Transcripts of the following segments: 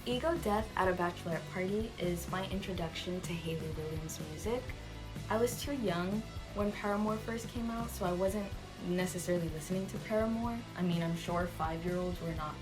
Ego Death at a Bachelorette Party is my introduction to Hayley Williams music. I was too young when Paramore first came out, so I wasn't necessarily listening to Paramore. I mean, I'm sure 5-year-olds were not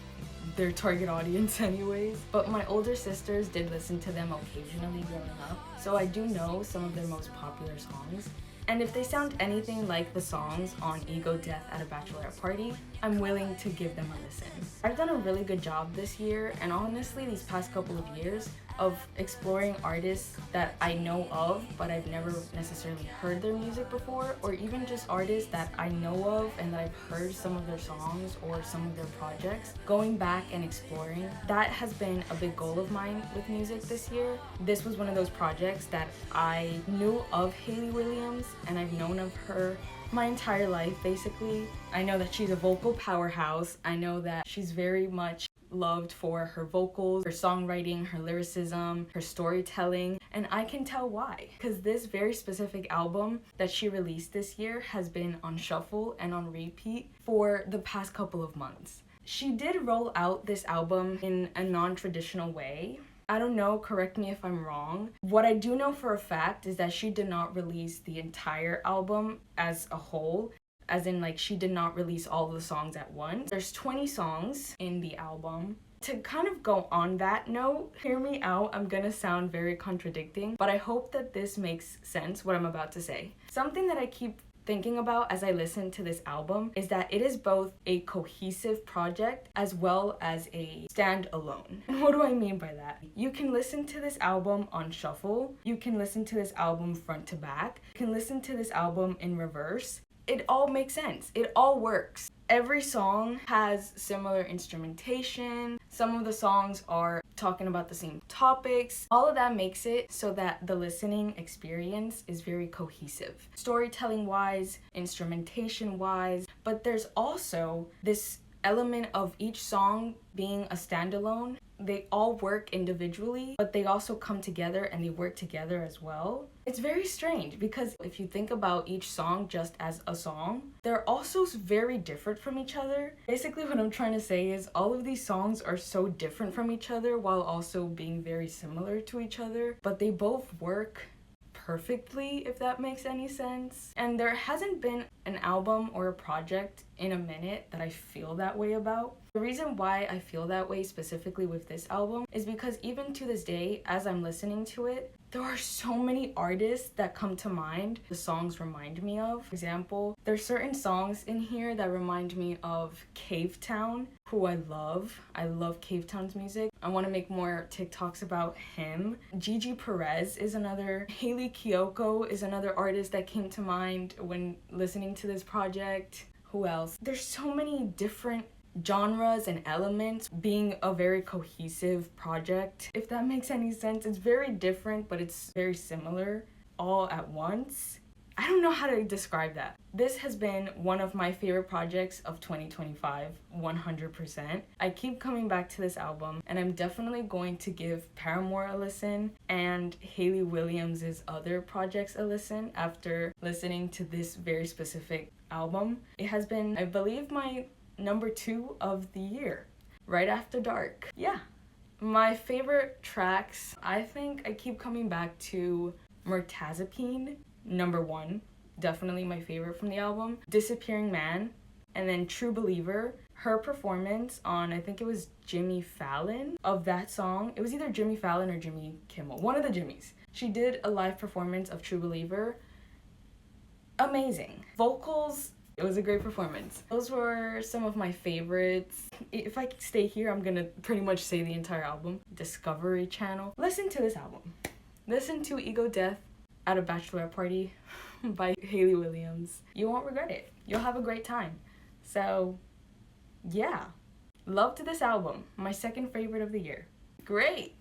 their target audience anyways, but my older sisters did listen to them occasionally growing up, so I do know some of their most popular songs. And if they sound anything like the songs on Ego Death at a Bachelorette Party, I'm willing to give them a listen. I've done a really good job this year, and honestly these past couple of years, of exploring artists that I know of but I've never necessarily heard their music before, or even just artists that I know of and that I've heard some of their songs or some of their projects. Going back and exploring, that has been a big goal of mine with music this year. This was one of those projects that I knew of Hayley Williams, and I've known of her my entire life basically. I know that she's a vocal powerhouse. I know that she's very much loved for her vocals, her songwriting, her lyricism, her storytelling, and I can tell why. Because this very specific album that she released this year has been on shuffle and on repeat for the past couple of months. She did roll out this album in a non-traditional way. I don't know, correct me if I'm wrong. What I do know for a fact is that she did not release the entire album as a whole. As in, like, she did not release all the songs at once. There's 20 songs in the album. To kind of go on that note, hear me out, I'm gonna sound very contradicting, but I hope that this makes sense, what I'm about to say. Something that I keep thinking about as I listen to this album is that it is both a cohesive project as well as a standalone. And what do I mean by that? You can listen to this album on shuffle, you can listen to this album front to back, you can listen to this album in reverse. It all makes sense. It all works. Every song has similar instrumentation. Some of the songs are talking about the same topics. All of that makes it so that the listening experience is very cohesive. Storytelling wise, instrumentation wise, but there's also this element of each song being a standalone. They all work individually, but they also come together and they work together as well. It's very strange because if you think about each song just as a song, they're also very different from each other. Basically what I'm trying to say is all of these songs are so different from each other while also being very similar to each other, but they both work perfectly, if that makes any sense. And there hasn't been an album or a project in a minute that I feel that way about. The reason why I feel that way specifically with this album is because even to this day, as I'm listening to it, there are so many artists that come to mind the songs remind me of. For example, there's certain songs in here that remind me of Cave Town, who I love. I love Cave Town's music. I want to make more TikToks about him. Gigi Perez is another. Hayley Kiyoko is another artist that came to mind when listening to this project. Who else? There's so many different genres and elements being a very cohesive project. If that makes any sense, it's very different, but it's very similar all at once. I don't know how to describe that. This has been one of my favorite projects of 2025, 100%. I keep coming back to this album, and I'm definitely going to give Paramore a listen and Hayley Williams' other projects a listen after listening to this very specific album. It has been, I believe, my number 2 of the year, right after Dark. Yeah. My favorite tracks, I think I keep coming back to Murtazapine, number 1, definitely my favorite from the album. Disappearing Man, and then True Believer. Her performance on, I think it was Jimmy Fallon, of that song. It was either Jimmy Fallon or Jimmy Kimmel, one of the Jimmys. She did a live performance of True Believer. Amazing. Vocals, it was a great performance. Those were some of my favorites. If I stay here, I'm gonna pretty much say the entire album. Discovery Channel. Listen to this album. Listen to Ego Death at a Bachelorette Party by Hayley Williams. You won't regret it. You'll have a great time. So, yeah. Loved this album. My second favorite of the year. Great.